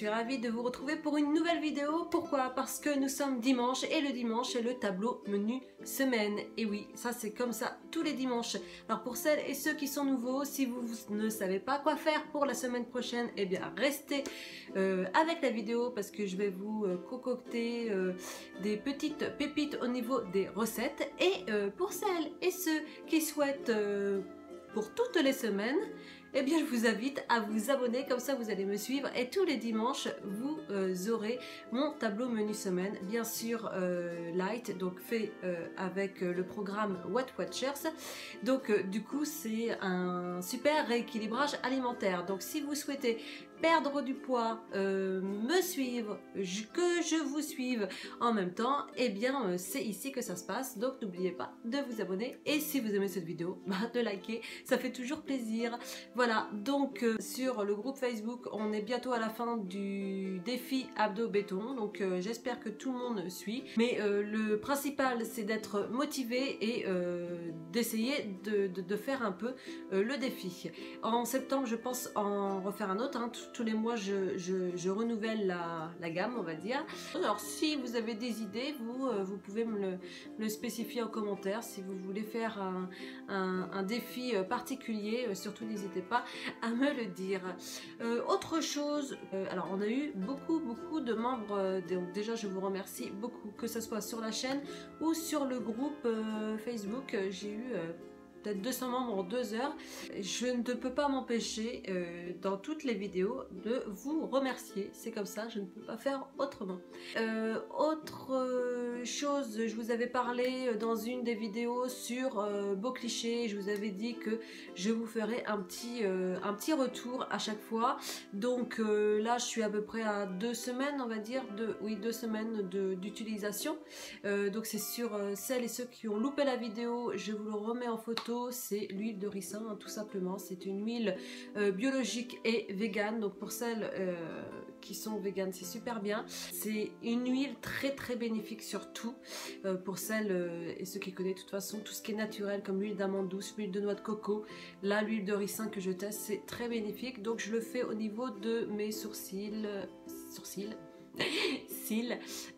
suis ravie de vous retrouver pour une nouvelle vidéo. Pourquoi? Parce que nous sommes dimanche et le dimanche c'est le tableau menu semaine. Et oui, ça c'est comme ça tous les dimanches. Alors pour celles et ceux qui sont nouveaux, si vous ne savez pas quoi faire pour la semaine prochaine, eh bien restez avec la vidéo parce que je vais vous concocter des petites pépites au niveau des recettes. Et pour celles et ceux qui souhaitent pour toutes les semaines, eh bien je vous invite à vous abonner, comme ça vous allez me suivre et tous les dimanches vous aurez mon tableau menu semaine, bien sûr light, donc fait avec le programme What Watchers. Donc du coup c'est un super rééquilibrage alimentaire. Donc si vous souhaitez perdre du poids, me suivre, que je vous suive en même temps, eh bien c'est ici que ça se passe. Donc n'oubliez pas de vous abonner et si vous aimez cette vidéo, de liker, ça fait toujours plaisir. Voilà, donc sur le groupe Facebook, on est bientôt à la fin du défi abdos béton, donc j'espère que tout le monde suit. Mais le principal c'est d'être motivé et d'essayer de faire un peu le défi. En septembre je pense en refaire un autre, hein. Tous les mois je renouvelle la gamme, on va dire. Alors si vous avez des idées, vous pouvez me le spécifier en commentaire. Si vous voulez faire un défi particulier, surtout n'hésitez pas à me le dire. Autre chose, alors on a eu beaucoup de membres, donc déjà je vous remercie beaucoup, que ce soit sur la chaîne ou sur le groupe Facebook. J'ai eu peut-être 200 membres en 2 heures. Je ne peux pas m'empêcher dans toutes les vidéos de vous remercier. C'est comme ça, je ne peux pas faire autrement. Autre chose, je vous avais parlé dans une des vidéos sur beaux clichés. Je vous avais dit que je vous ferai un petit retour à chaque fois. Donc là, je suis à peu près à 2 semaines, on va dire, 2 semaines d'utilisation. Donc c'est sur celles et ceux qui ont loupé la vidéo, je vous le remets en photo. C'est l'huile de ricin, hein, tout simplement. C'est une huile biologique et végane. Donc pour celles qui sont véganes, c'est super bien. C'est une huile très bénéfique surtout pour celles et ceux qui connaissent de toute façon tout ce qui est naturel, comme l'huile d'amande douce, l'huile de noix de coco. Là, l'huile de ricin que je teste, c'est très bénéfique. Donc je le fais au niveau de mes sourcils, cils,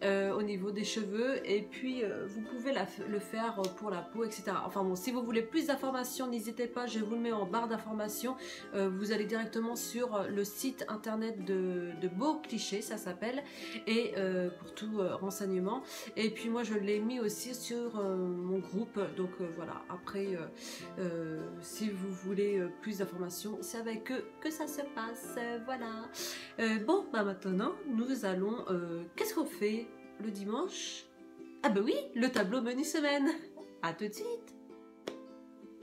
au niveau des cheveux, et puis vous pouvez le faire pour la peau, etc. Enfin bon, si vous voulez plus d'informations, n'hésitez pas, je vous le mets en barre d'informations. Vous allez directement sur le site internet de Beaux Clichés, ça s'appelle, et pour tout renseignement. Et puis moi je l'ai mis aussi sur mon groupe, donc voilà. Après si vous voulez plus d'informations, c'est avec eux que ça se passe, voilà. Bon, maintenant nous allons qu'est-ce qu'on fait le dimanche? Ah bah oui, le tableau menu semaine. À tout de suite.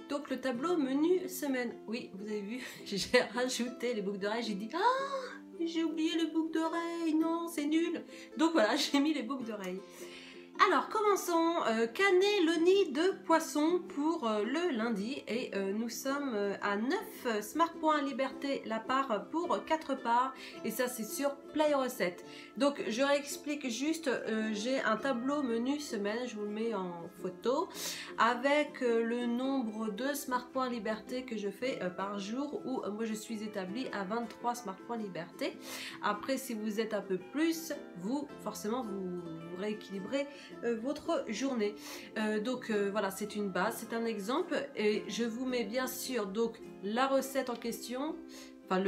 Donc le tableau menu semaine. Oui, vous avez vu, j'ai rajouté les boucles d'oreilles. J'ai dit ah, j'ai oublié les boucles d'oreilles. Non, c'est nul. Donc voilà, j'ai mis les boucles d'oreilles. Alors commençons, cannelloni de poisson pour le lundi et nous sommes à 9 Smart Points Liberté la part pour 4 parts et ça c'est sur Play Recette. Donc je réexplique juste, j'ai un tableau menu semaine, je vous le mets en photo, avec le nombre de Smart Points Liberté que je fais par jour où moi je suis établie à 23 Smart Points Liberté. Après si vous êtes un peu plus, forcément vous rééquilibrez votre journée. Donc voilà, c'est une base, c'est un exemple et je vous mets bien sûr donc la recette en question, enfin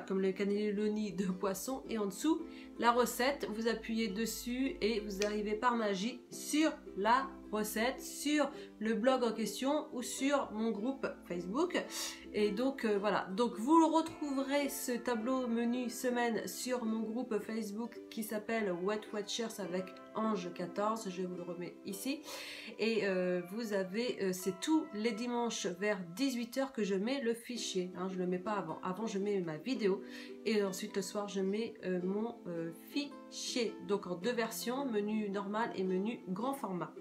comme le cannelloni de poisson, et en dessous la recette, vous appuyez dessus et vous arrivez par magie sur la recette, sur le blog en question ou sur mon groupe Facebook. Et donc voilà, donc vous le retrouverez ce tableau menu semaine sur mon groupe Facebook qui s'appelle What Watchers avec Ange 14, je vous le remets ici. Et vous avez, c'est tous les dimanches vers 18 h que je mets le fichier, hein, je le mets pas avant. Avant je mets ma vidéo et ensuite le soir je mets mon fichier, donc en 2 versions, menu normal et menu grand format.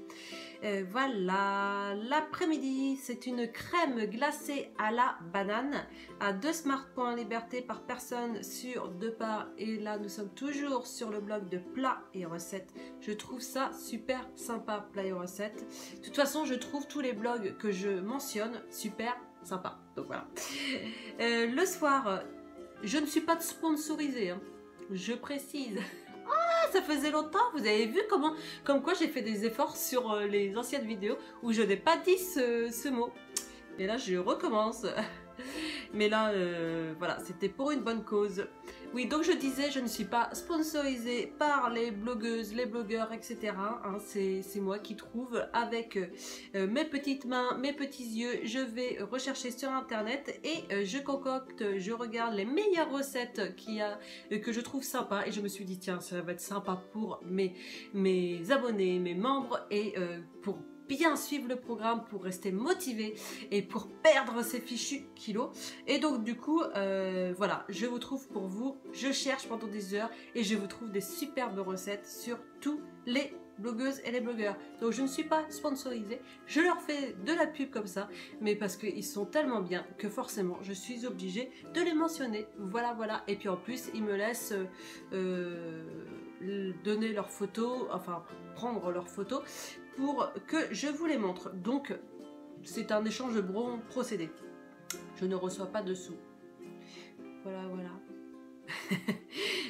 Voilà, l'après-midi c'est une crème glacée à la banane à 2 Smart Points Liberté par personne sur 2 parts, et là nous sommes toujours sur le blog de plats et recettes. Je trouve ça super sympa, plats et recettes. De toute façon je trouve tous les blogs que je mentionne super sympa, donc voilà. Le soir, je ne suis pas sponsorisée, hein. je précise. Ça faisait longtemps, vous avez vu comme quoi j'ai fait des efforts sur les anciennes vidéos où je n'ai pas dit ce mot. Et là, je recommence. Mais là, voilà, c'était pour une bonne cause. Oui, donc je disais, je ne suis pas sponsorisée par les blogueuses, les blogueurs, etc. Hein, c'est moi qui trouve avec mes petites mains, mes petits yeux. Je vais rechercher sur internet et je concocte, je regarde les meilleures recettes qu'il y a, que je trouve sympa. Et je me suis dit, tiens, ça va être sympa pour mes abonnés, mes membres et pour bien suivre le programme, pour rester motivé et pour perdre ces fichus kilos. Et donc du coup voilà, je vous trouve pour vous, je cherche pendant des heures et je vous trouve des superbes recettes sur tous les blogueuses et les blogueurs. Donc je ne suis pas sponsorisée, je leur fais de la pub comme ça, mais parce qu'ils sont tellement bien que forcément je suis obligée de les mentionner. Voilà, voilà. Et puis en plus ils me laissent donner leurs photos, enfin prendre leurs photos pour que je vous les montre. Donc c'est un échange de bon procédé. Je ne reçois pas de sous. Voilà, voilà.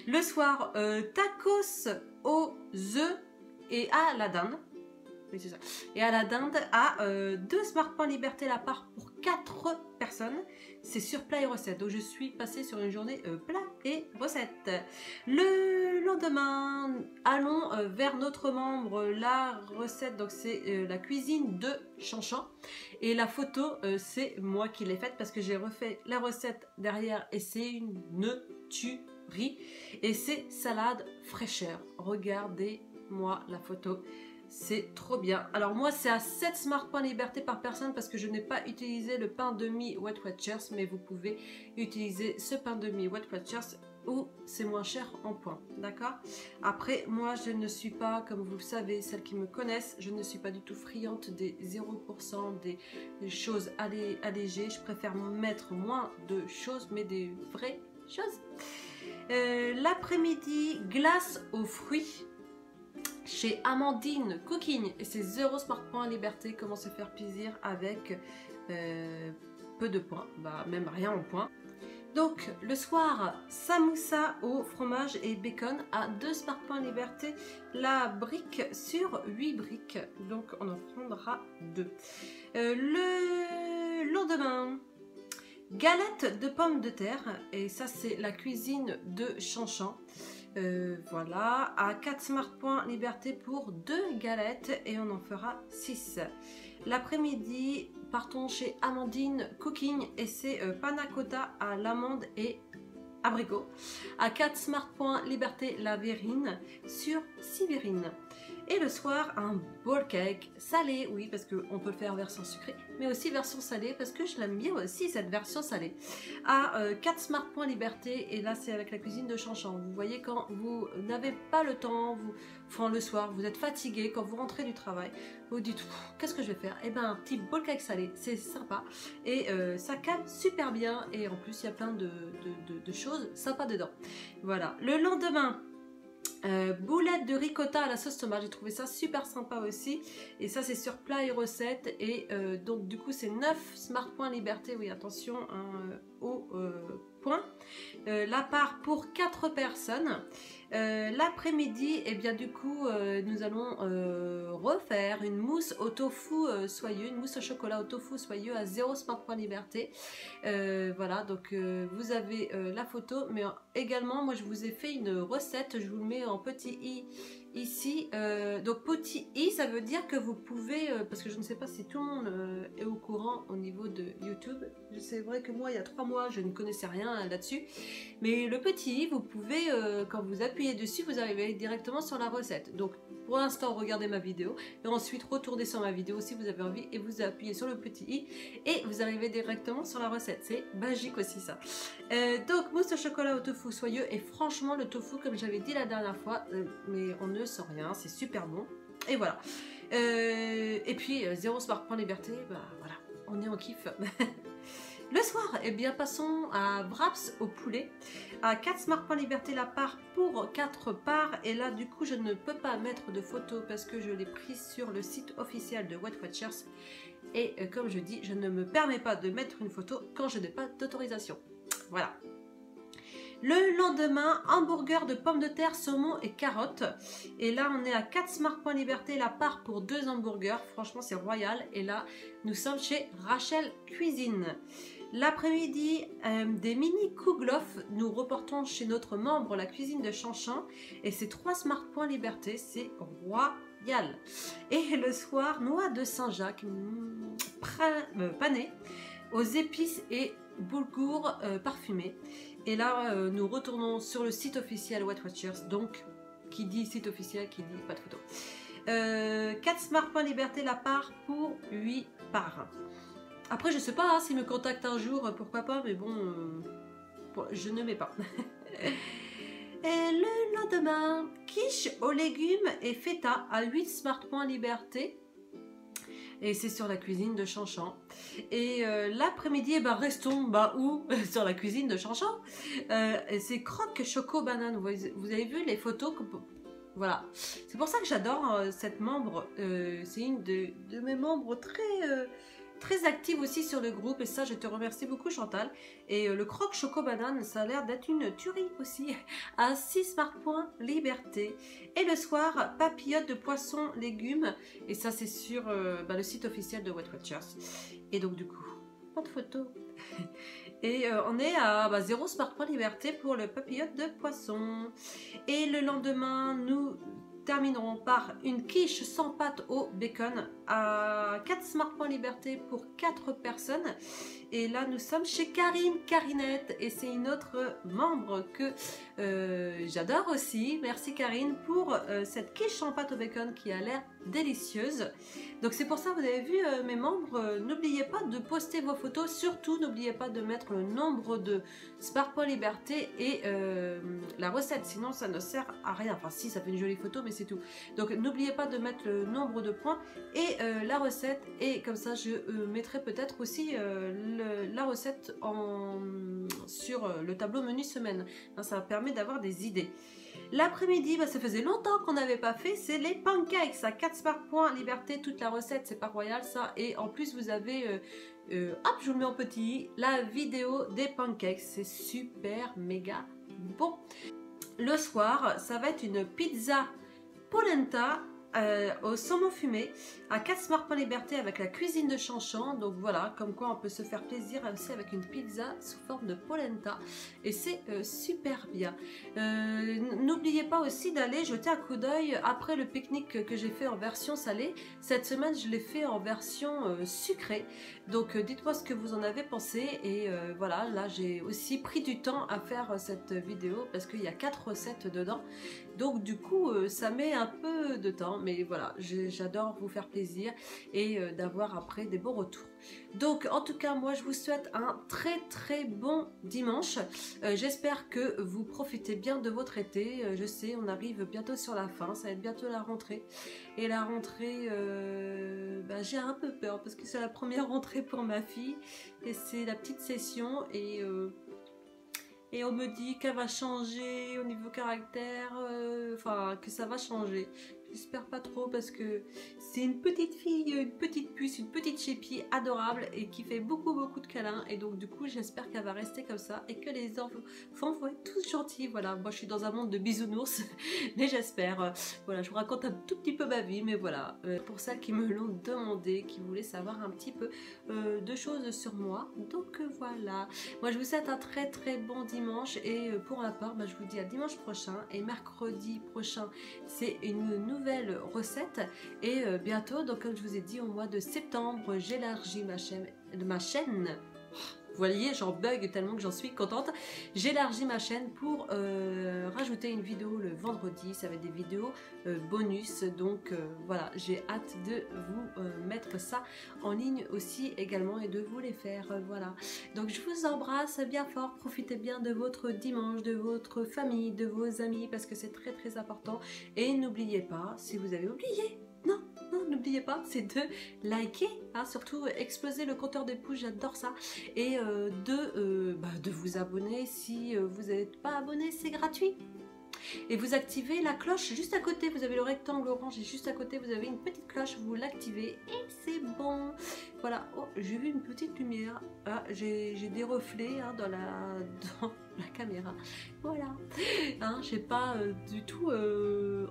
Le soir, tacos aux œufs et à la dinde. Oui, c'est ça. Et à la dinde, à 2 Smart Points Liberté la part pour 4 personnes. C'est sur plat et recette. Donc je suis passée sur une journée plat et recette. Le lendemain, allons vers notre membre. La recette, donc c'est la cuisine de Chanchan. Et la photo, c'est moi qui l'ai faite parce que j'ai refait la recette derrière et c'est une tuerie. Et c'est salade fraîcheur. Regardez-moi la photo. C'est trop bien. Alors moi c'est à 7 Smart Points Liberté par personne parce que je n'ai pas utilisé le pain de mie Weight Watchers, mais vous pouvez utiliser ce pain de mie Weight Watchers où c'est moins cher en points, d'accord? Après moi je ne suis pas, comme vous le savez, celles qui me connaissent, je ne suis pas du tout friande des 0%, des choses allégées. Je préfère mettre moins de choses mais des vraies choses. L'après-midi, glace aux fruits chez Amandine Cooking et ses 0 Smart Points Liberté. Comment se faire plaisir avec peu de points, bah même rien en points. Donc le soir, samoussa au fromage et bacon à 2 Smart Points Liberté la brique sur 8 briques, donc on en prendra 2. Le lendemain, galette de pommes de terre, et ça c'est la cuisine de Chanchan. Voilà, à 4 Smart Points Liberté pour 2 galettes et on en fera 6. L'après-midi, partons chez Amandine Cooking et c'est panna cotta à l'amande et abricot. À 4 Smart Points Liberté la verrine sur 6 verrines. Et le soir, un bowl cake salé, oui, parce qu'on peut le faire version sucrée, mais aussi version salée, parce que je l'aime bien aussi, cette version salée. À 4 Smart Points Liberté, et là c'est avec la cuisine de Chanchan. Vous voyez, quand vous n'avez pas le temps, enfin le soir, vous êtes fatigué, quand vous rentrez du travail, vous dites, qu'est-ce que je vais faire? Eh ben un petit bowl cake salé, c'est sympa, et ça cale super bien, et en plus il y a plein de choses sympas dedans. Voilà, le lendemain, boulettes de ricotta à la sauce tomate, j'ai trouvé ça super sympa aussi, et ça c'est sur plat et recette, et donc du coup c'est 9 Smart Points Liberté, oui attention hein, au point, la part pour 4 personnes. L'après-midi, et bien du coup nous allons refaire une mousse au tofu soyeux, une mousse au chocolat au tofu soyeux à 0 Smart Points Liberté. Voilà, donc vous avez la photo, mais également moi je vous ai fait une recette, je vous le mets en petit i ici. Donc petit i, ça veut dire que vous pouvez, parce que je ne sais pas si tout le monde est au courant au niveau de YouTube, c'est vrai que moi il y a 3 mois je ne connaissais rien là-dessus, mais le petit i, vous pouvez, quand vous appuyez dessus, vous arrivez directement sur la recette. Donc pour l'instant regardez ma vidéo et ensuite retournez sur ma vidéo si vous avez envie et vous appuyez sur le petit i et vous arrivez directement sur la recette. C'est magique aussi ça. Donc mousse au chocolat au tofu soyeux, et franchement le tofu, comme j'avais dit la dernière fois, mais on ne sent rien, c'est super bon. Et voilà. Et puis 0 Smart Point Liberté, bah voilà, on est en kiff. Le soir, eh bien passons à wraps au poulet, à 4 Smart Points Liberté la part pour 4 parts, et là du coup je ne peux pas mettre de photo parce que je l'ai pris sur le site officiel de Weight Watchers, et comme je dis, je ne me permets pas de mettre une photo quand je n'ai pas d'autorisation. Voilà. Le lendemain, hamburger de pommes de terre, saumon et carottes. Et là, on est à 4 Smart Points Liberté, la part pour 2 hamburgers. Franchement, c'est royal. Et là, nous sommes chez Rachel Cuisine. L'après-midi, des mini kouglof. Nous reportons chez notre membre, la cuisine de Chanchan. Et c'est 3 Smart Points Liberté. C'est royal. Et le soir, noix de Saint-Jacques, panées, aux épices et boulgour parfumé. Et là, nous retournons sur le site officiel Weight Watchers. Donc, qui dit site officiel, qui dit pas de photo. 4 Smart Points Liberté la part pour 8 parts. Après, je sais pas hein, s'ils me contactent un jour, pourquoi pas, mais bon, je ne mets pas. Et le lendemain, quiche aux légumes et feta à 8 Smart Points Liberté. Et c'est sur la cuisine de Chanchan. Et l'après-midi, restons où sur la cuisine de Chanchan. C'est croque choco banane. Vous avez vu les photos voilà. C'est pour ça que j'adore cette membre. C'est une de mes membres très active aussi sur le groupe. Et ça, je te remercie beaucoup, Chantal. Et le croque choco banane, ça a l'air d'être une tuerie aussi. À 6 Smart Points Liberté. Et le soir, papillotes de poisson, légumes. Et ça, c'est sur le site officiel de Weight Watchers. Et donc, du coup, pas de photos. Et on est à 0 Smart Point Liberté pour le papillote de poisson. Et le lendemain, nous terminerons par une quiche sans pâte au bacon à 4 Smart Points Liberté pour 4 personnes. Et là, nous sommes chez Carinette. Et c'est une autre membre que j'adore aussi. Merci Karine pour cette quiche sans pâte au bacon qui a l'air délicieuse. Donc c'est pour ça, vous avez vu mes membres, n'oubliez pas de poster vos photos. Surtout, n'oubliez pas de mettre le nombre de Smart Points Liberté et la recette. Sinon, ça ne sert à rien. Enfin, si, ça fait une jolie photo, mais c'est tout. Donc n'oubliez pas de mettre le nombre de points et la recette. Et comme ça, je mettrai peut-être aussi la recette sur le tableau menu semaine. Hein, ça permet d'avoir des idées. L'après-midi, ça faisait longtemps qu'on n'avait pas fait, c'est les pancakes à 4 Smart Points Liberté, toute la recette, c'est pas royal ça. Et en plus, vous avez, hop, je vous le mets en petit, la vidéo des pancakes, c'est super méga bon. Le soir, ça va être une pizza polenta au saumon fumé à 4 Smart Points Liberté avec la cuisine de Chanchan. Donc voilà, comme quoi on peut se faire plaisir aussi avec une pizza sous forme de polenta et c'est super bien. N'oubliez pas aussi d'aller jeter un coup d'œil après le pique-nique que j'ai fait en version salée. Cette semaine je l'ai fait en version sucrée, donc dites-moi ce que vous en avez pensé. Et voilà, là j'ai aussi pris du temps à faire cette vidéo parce qu'il y a 4 recettes dedans, donc du coup ça met un peu de temps, mais voilà, j'adore vous faire plaisir et d'avoir après des bons retours. Donc en tout cas, moi je vous souhaite un très bon dimanche. J'espère que vous profitez bien de votre été. Je sais, on arrive bientôt sur la fin, ça va être bientôt la rentrée. Et la rentrée, j'ai un peu peur parce que c'est la première rentrée pour ma fille et c'est la petite session et on me dit qu'elle va changer au niveau caractère, enfin que ça va changer. J'espère pas trop parce que c'est une petite fille, une petite puce, une petite chépie adorable et qui fait beaucoup de câlins. Et donc du coup j'espère qu'elle va rester comme ça et que les enfants vont être tous gentils. Voilà, moi je suis dans un monde de bisounours, mais j'espère. Voilà, je vous raconte un tout petit peu ma vie, mais voilà. Pour celles qui me l'ont demandé, qui voulaient savoir un petit peu de choses sur moi. Donc voilà, moi je vous souhaite un très bon dimanche et pour ma part, je vous dis à dimanche prochain et mercredi prochain, c'est une nouvelle recette et bientôt, donc comme je vous ai dit, au mois de septembre, j'élargis ma chaîne. Vous voyez, j'en bug tellement que j'en suis contente. J'élargis ma chaîne pour rajouter une vidéo le vendredi. Ça va être des vidéos bonus. Donc voilà, j'ai hâte de vous mettre ça en ligne aussi également et de vous les faire. Voilà. Donc je vous embrasse bien fort. Profitez bien de votre dimanche, de votre famille, de vos amis parce que c'est très important. Et n'oubliez pas, si vous avez oublié, non, n'oubliez pas, c'est de liker, hein, surtout exploser le compteur des pouces, j'adore ça, et de vous abonner si vous n'êtes pas abonné, c'est gratuit. Et vous activez la cloche juste à côté, vous avez le rectangle orange et juste à côté vous avez une petite cloche, vous l'activez et c'est bon. Voilà, oh j'ai vu une petite lumière, ah, j'ai des reflets hein, dans la caméra, voilà, hein, j'ai pas du tout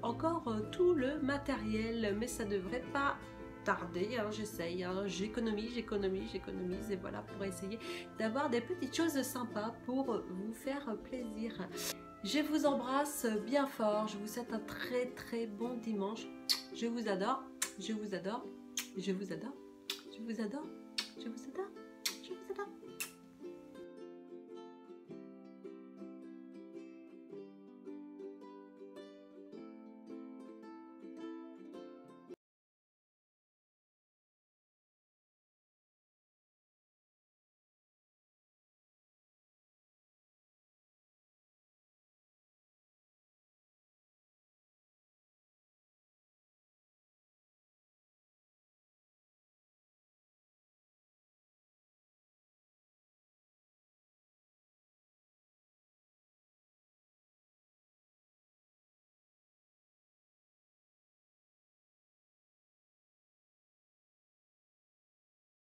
encore tout le matériel, mais ça devrait pas tarder, hein, j'essaye, hein, j'économise et voilà pour essayer d'avoir des petites choses sympas pour vous faire plaisir. Je vous embrasse bien fort, je vous souhaite un très très bon dimanche, je vous adore, je vous adore, je vous adore, je vous adore, je vous adore, je vous adore.